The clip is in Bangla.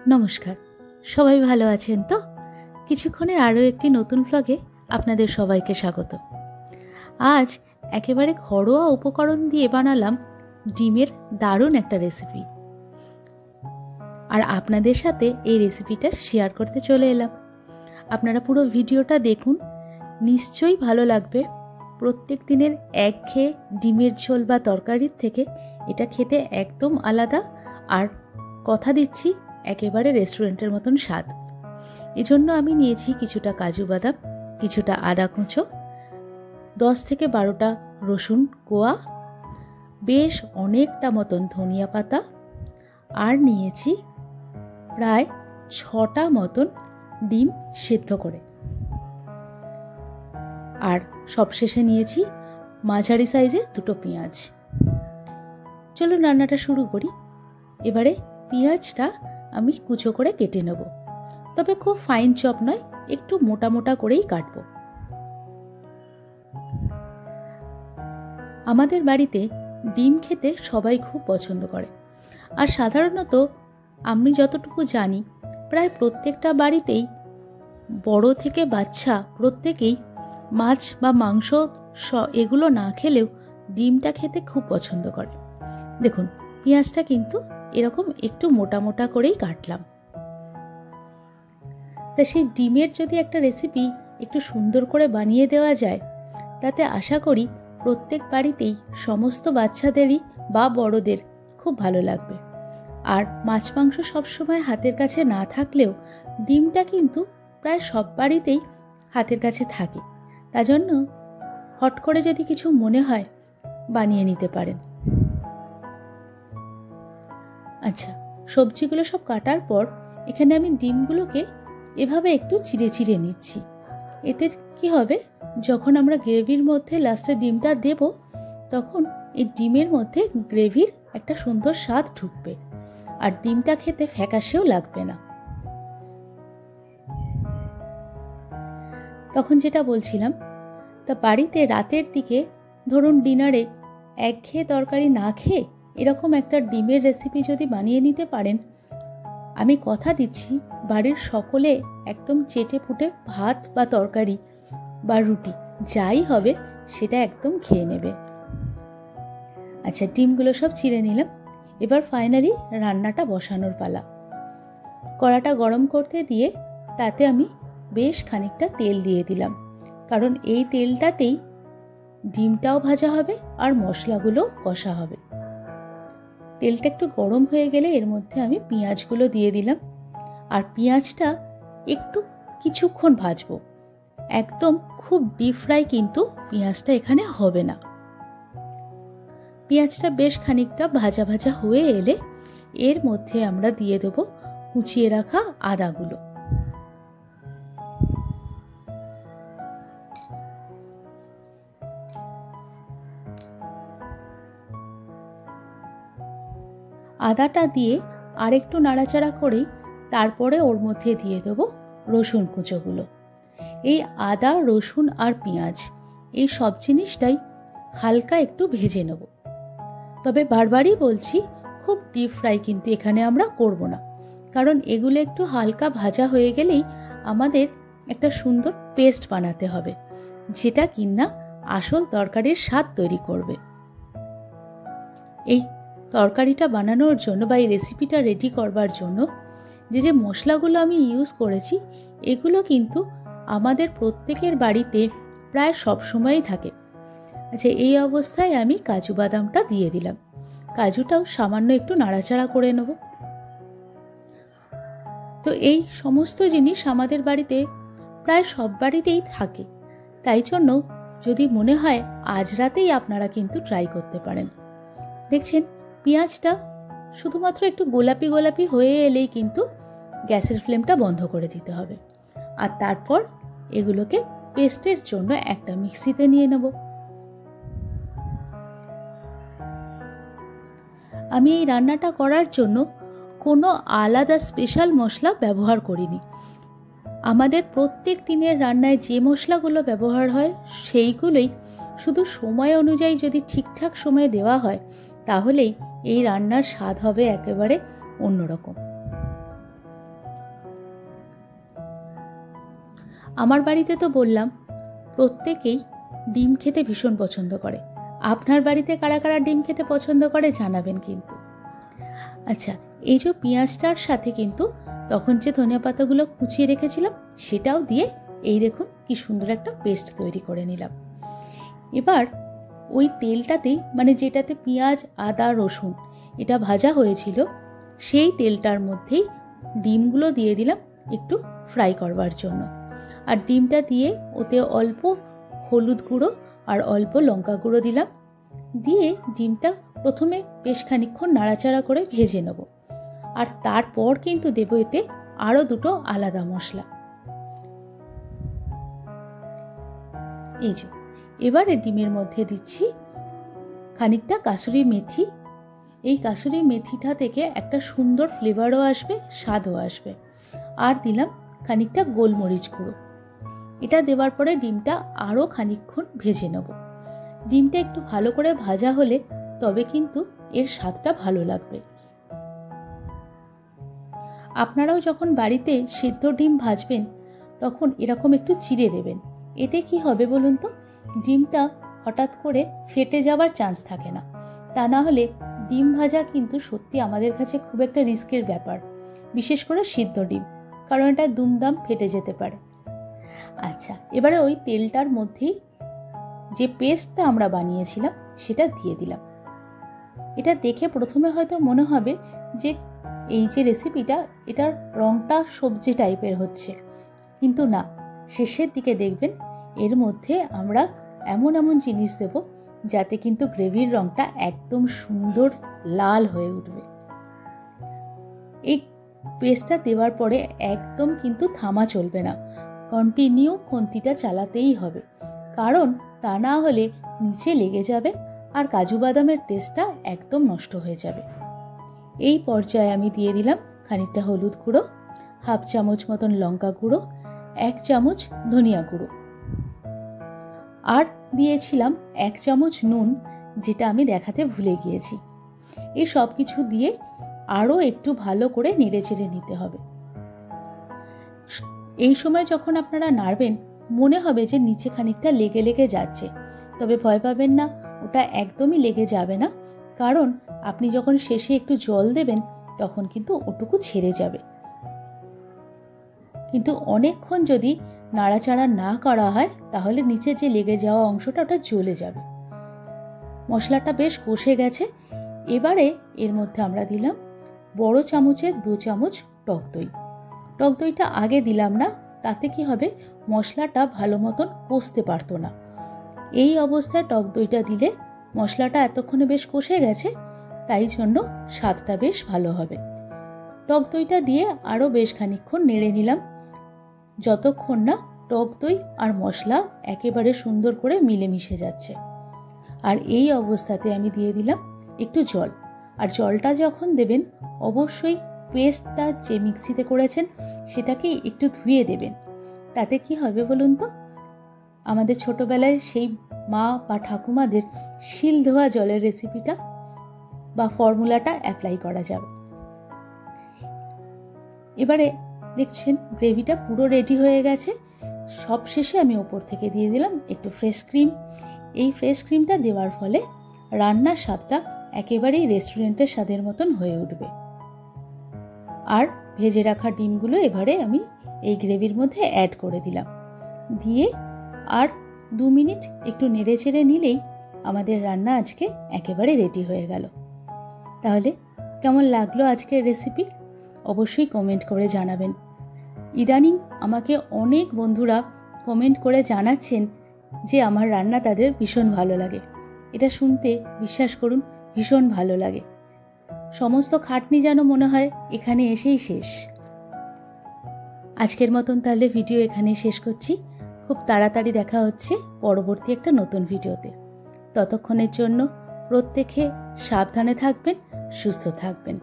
নমস্কার, সবাই ভালো আছেন তো? কিছুক্ষণের আরও একটি নতুন ব্লগে আপনাদের সবাইকে স্বাগত। আজ একেবারে ঘরোয়া উপকরণ দিয়ে বানালাম ডিমের দারুণ একটা রেসিপি, আর আপনাদের সাথে এই রেসিপিটা শেয়ার করতে চলে এলাম। আপনারা পুরো ভিডিওটা দেখুন, নিশ্চয়ই ভালো লাগবে। প্রত্যেক দিনের একঘেয়ে ডিমের ঝোল বা তরকারির থেকে এটা খেতে একদম আলাদা, আর কথা দিচ্ছি একেবারে রেস্টুরেন্টের মতন স্বাদ। এজন্য আমি নিয়েছি কিছুটা কাজু বাদাম, কিছুটা আদা কুঁচো, 10 থেকে 12টা রসুন কোয়া, বেশ অনেকটা মতন ধনিয়া পাতা, আর নিয়েছি প্রায় 6টা মতন ডিম সিদ্ধ করে, আর সবশেষে নিয়েছি মাঝারি সাইজের 2টো পেঁয়াজ। চলুন রান্নাটা শুরু করি। এবারে পেঁয়াজটা আমি কুচো করে কেটে নেব, তবে খুব ফাইন চপ নয়, একটু মোটা মোটা করেই কাটব। আমাদের বাড়িতে ডিম খেতে সবাই খুব পছন্দ করে, আর সাধারণত আমি যতটুকু জানি প্রায় প্রত্যেকটা বাড়িতেই বড় থেকে বাচ্চা প্রত্যেকেই মাছ বা মাংস এগুলো না খেলেও ডিমটা খেতে খুব পছন্দ করে। দেখুন, পেঁয়াজটা কিন্তু এরকম একটু মোটা মোটা করেই কাটলাম। তা সেই ডিমের যদি একটা রেসিপি একটু সুন্দর করে বানিয়ে দেওয়া যায়, তাতে আশা করি প্রত্যেক বাড়িতেই সমস্ত বাচ্চাদেরই বা বড়দের খুব ভালো লাগবে। আর মাছ মাংস সবসময় হাতের কাছে না থাকলেও ডিমটা কিন্তু প্রায় সব বাড়িতেই হাতের কাছে থাকে, তার জন্য হট করে যদি কিছু মনে হয় বানিয়ে নিতে পারেন। আচ্ছা, সবজিগুলো সব কাটার পর এখানে আমি ডিমগুলোকে এভাবে একটু চিড়ে চিড়ে নিচ্ছি। এতে কি হবে, যখন আমরা গ্রেভির মধ্যে লাস্টে ডিমটা দেব, তখন এই ডিমের মধ্যে গ্রেভির একটা সুন্দর স্বাদ ঢুকবে, আর ডিমটা খেতে ফ্যাকাশেও লাগবে না। তখন যেটা বলছিলাম, তা বাড়িতে রাতের দিকে ধরুন ডিনারে একঘেয়ে তরকারি না খেয়ে এরকম একটা ডিমের রেসিপি যদি বানিয়ে নিতে পারেন, আমি কথা দিচ্ছি বাড়ির সকলে একদম চেটে পুটে ভাত বা তরকারি বা রুটি যাই হবে সেটা একদম খেয়ে নেবে। আচ্ছা, ডিমগুলো সব চিড়ে নিলাম। এবার ফাইনালি রান্নাটা বসানোর পালা। কড়াটা গরম করতে দিয়ে তাতে আমি বেশ খানিকটা তেল দিয়ে দিলাম, কারণ এই তেলটাতেই ডিমটাও ভাজা হবে আর মশলাগুলো কষা হবে। তেলটা একটু গরম হয়ে গেলে এর মধ্যে আমি পেঁয়াজগুলো দিয়ে দিলাম, আর পেঁয়াজটা একটু কিছুক্ষণ ভাজবো। একদম খুব ডিপ ফ্রাই কিন্তু পেঁয়াজটা এখানে হবে না। পেঁয়াজটা বেশ খানিকটা ভাজা ভাজা হয়ে এলে এর মধ্যে আমরা দিয়ে দেবো কুচিয়ে রাখা আদাগুলো। আদাটা দিয়ে আরেকটু নাড়াচাড়া করেই তারপরে ওর মধ্যে দিয়ে দেবো রসুন কুচোগুলো। এই আদা, রসুন আর পেঁয়াজ এই সব জিনিসটাই হালকা একটু ভেজে নেব, তবে বারবারই বলছি খুব ডিপ ফ্রাই কিন্তু এখানে আমরা করব না, কারণ এগুলো একটু হালকা ভাজা হয়ে গেলেই আমাদের একটা সুন্দর পেস্ট বানাতে হবে, যেটা কিনা আসল তরকারির স্বাদ তৈরি করবে। এই তরকারিটা বানানোর জন্য বা এই রেসিপিটা রেডি করবার জন্য যে যে মশলাগুলো আমি ইউজ করেছি, এগুলো কিন্তু আমাদের প্রত্যেকের বাড়িতে প্রায় সব সময়ই থাকে। আচ্ছা, এই অবস্থায় আমি কাজু বাদামটা দিয়ে দিলাম। কাজুটাও সামান্য একটু নাড়াচাড়া করে নেব। তো এই সমস্ত জিনিস আমাদের বাড়িতে প্রায় সব বাড়িতেই থাকে, তাই জন্য যদি মনে হয় আজ রাতেই আপনারা কিন্তু ট্রাই করতে পারেন। দেখছেন, পেঁয়াজটা শুধুমাত্র একটু গোলাপি গোলাপি হয়ে এলেই কিন্তু গ্যাসের ফ্লেমটা বন্ধ করে দিতে হবে, আর তারপর এগুলোকে পেস্টের জন্য একটা মিক্সিতে নিয়ে নেব। আমি এই রান্নাটা করার জন্য কোনো আলাদা স্পেশাল মশলা ব্যবহার করিনি। আমাদের প্রত্যেক দিনের রান্নায় যে মশলাগুলো ব্যবহার হয় সেইগুলোই শুধু সময় অনুযায়ী যদি ঠিকঠাক সময়ে দেওয়া হয়, তাহলেই এই রান্নার স্বাদ হবে একেবারে অন্যরকম। আমার বাড়িতে তো বললাম প্রত্যেকেই ডিম খেতে ভীষণ পছন্দ করে। আপনার বাড়িতে কারা কারা ডিম খেতে পছন্দ করে জানাবেন কিন্তু। আচ্ছা, এই যে পেঁয়াজটার সাথে কিন্তু তখন যে ধনিয়া পাতাগুলো কুচিয়ে রেখেছিলাম সেটাও দিয়ে এই দেখুন কি সুন্দর একটা পেস্ট তৈরি করে নিলাম। এবার ওই তেলটাতেই, মানে যেটাতে পেঁয়াজ, আদা, রসুন এটা ভাজা হয়েছিল, সেই তেলটার মধ্যেই ডিমগুলো দিয়ে দিলাম একটু ফ্রাই করবার জন্য। আর ডিমটা দিয়ে ওতে অল্প হলুদ গুঁড়ো আর অল্প লঙ্কা গুঁড়ো দিলাম। দিয়ে ডিমটা প্রথমে বেশ খানিকক্ষণ নাড়াচাড়া করে ভেজে নেব। আর তারপর কিন্তু দেবো এতে আরও দুটো আলাদা মশলা। এই যে এবারে ডিমের মধ্যে দিচ্ছি খানিকটা কাসুরি মেথি। এই কাসুরি মেথিটা থেকে একটা সুন্দর ফ্লেভারও আসবে, স্বাদও আসবে। আর দিলাম খানিকটা গোলমরিচ গুঁড়ো। এটা দেওয়ার পরে ডিমটা আরও খানিকক্ষণ ভেজে নেব। ডিমটা একটু ভালো করে ভাজা হলে তবে কিন্তু এর স্বাদটা ভালো লাগবে। আপনারাও যখন বাড়িতে সিদ্ধ ডিম ভাজবেন তখন এরকম একটু চিড়ে দেবেন। এতে কি হবে বলুন তো, ডিমটা হঠাৎ করে ফেটে যাওয়ার চান্স থাকে না। তা না হলে ডিম ভাজা কিন্তু সত্যি আমাদের কাছে খুব একটা রিস্কের ব্যাপার, বিশেষ করে সিদ্ধ ডিম, কারণ এটা দুমদাম ফেটে যেতে পারে। আচ্ছা, এবারে ওই তেলটার মধ্যেই যে পেস্টটা আমরা বানিয়েছিলাম সেটা দিয়ে দিলাম। এটা দেখে প্রথমে হয়তো মনে হবে যে এই যে রেসিপিটা, এটার রঙটা সবজি টাইপের হচ্ছে, কিন্তু না, শেষের দিকে দেখবেন এর মধ্যে আমরা এমন এমন জিনিস দেব যাতে কিন্তু গ্রেভির রঙটা একদম সুন্দর লাল হয়ে উঠবে। এই পেস্টটা দেওয়ার পরে একদম কিন্তু থামা চলবে না, কন্টিনিউ খুন্তিটা চালাতেই হবে, কারণ তা না হলে নিচে লেগে যাবে আর কাজু বাদামের টেস্টটা একদম নষ্ট হয়ে যাবে। এই পর্যায়ে আমি দিয়ে দিলাম খানিকটা হলুদ গুঁড়ো, হাফ চামচ মতন লঙ্কা গুঁড়ো, 1 চামচ ধনিয়া গুঁড়ো, আর দিয়েছিলাম 1 চামচ নুন, যেটা আমি দেখাতে ভুলে গিয়েছি। এই সব কিছু দিয়ে আরও একটু ভালো করে নেড়েচেড়ে নিতে হবে। এই সময় যখন আপনারা নাড়বেন মনে হবে যে নিচে খানিকটা লেগে লেগে যাচ্ছে, তবে ভয় পাবেন না, ওটা একদমই লেগে যাবে না, কারণ আপনি যখন শেষে একটু জল দেবেন তখন কিন্তু ওটুকু ছেড়ে যাবে। কিন্তু অনেকক্ষণ যদি নাড়াচাড়া না করা হয় তাহলে নিচে যে লেগে যাওয়া অংশটা ওটা জ্বলে যাবে। মশলাটা বেশ কষে গেছে। এবারে এর মধ্যে আমরা দিলাম বড় চামচের 2 চামচ টক দই। টক দইটা আগে দিলাম না, তাতে কি হবে, মশলাটা ভালো মতন কষতে পারতো না। এই অবস্থায় টক দইটা দিলে মশলাটা এতক্ষণে বেশ কষে গেছে, তাই জন্য স্বাদটা বেশ ভালো হবে। টক দইটা দিয়ে আরও বেশ খানিকক্ষণ নেড়ে নিলাম, যতক্ষণ না টক দই আর মশলা একেবারে সুন্দর করে মিলেমিশে যাচ্ছে। আর এই অবস্থাতে আমি দিয়ে দিলাম একটু জল। আর জলটা যখন দেবেন অবশ্যই পেস্টটা যে মিক্সিতে করেছেন সেটাকে একটু ধুয়ে দেবেন। তাতে কি হবে বলুন তো, আমাদের ছোটবেলায় সেই মা বা ঠাকুমাদের শিল ধোয়া জলের রেসিপিটা বা ফর্মুলাটা অ্যাপ্লাই করা যাবে। এবারে দেখছেন গ্রেভিটা পুরো রেডি হয়ে গেছে। সব শেষে আমি ওপর থেকে দিয়ে দিলাম একটু ফ্রেশ ক্রিম। এই ফ্রেশ ক্রিমটা দেওয়ার ফলে রান্নার স্বাদটা একেবারেই রেস্টুরেন্টের স্বাদের মতন হয়ে উঠবে। আর ভেজে রাখা ডিমগুলো এবারে আমি এই গ্রেভির মধ্যে অ্যাড করে দিলাম। দিয়ে আর 2 মিনিট একটু নেড়ে চেড়ে নিলেই আমাদের রান্না আজকে একেবারে রেডি হয়ে গেল। তাহলে কেমন লাগলো আজকের রেসিপি অবশ্যই কমেন্ট করে জানাবেন। ইদানিং আমাকে অনেক বন্ধুরা কমেন্ট করে জানাচ্ছেন যে আমার রান্না তাদের ভীষণ ভালো লাগে। এটা শুনতে বিশ্বাস করুন ভীষণ ভালো লাগে। সমস্ত খাটনি যেন মনে হয় এখানে এসেই শেষ। আজকের মতন তাহলে ভিডিও এখানেই শেষ করছি। খুব তাড়াতাড়ি দেখা হচ্ছে পরবর্তী একটা নতুন ভিডিওতে। ততক্ষণের জন্য প্রত্যেকে সাবধানে থাকবেন, সুস্থ থাকবেন।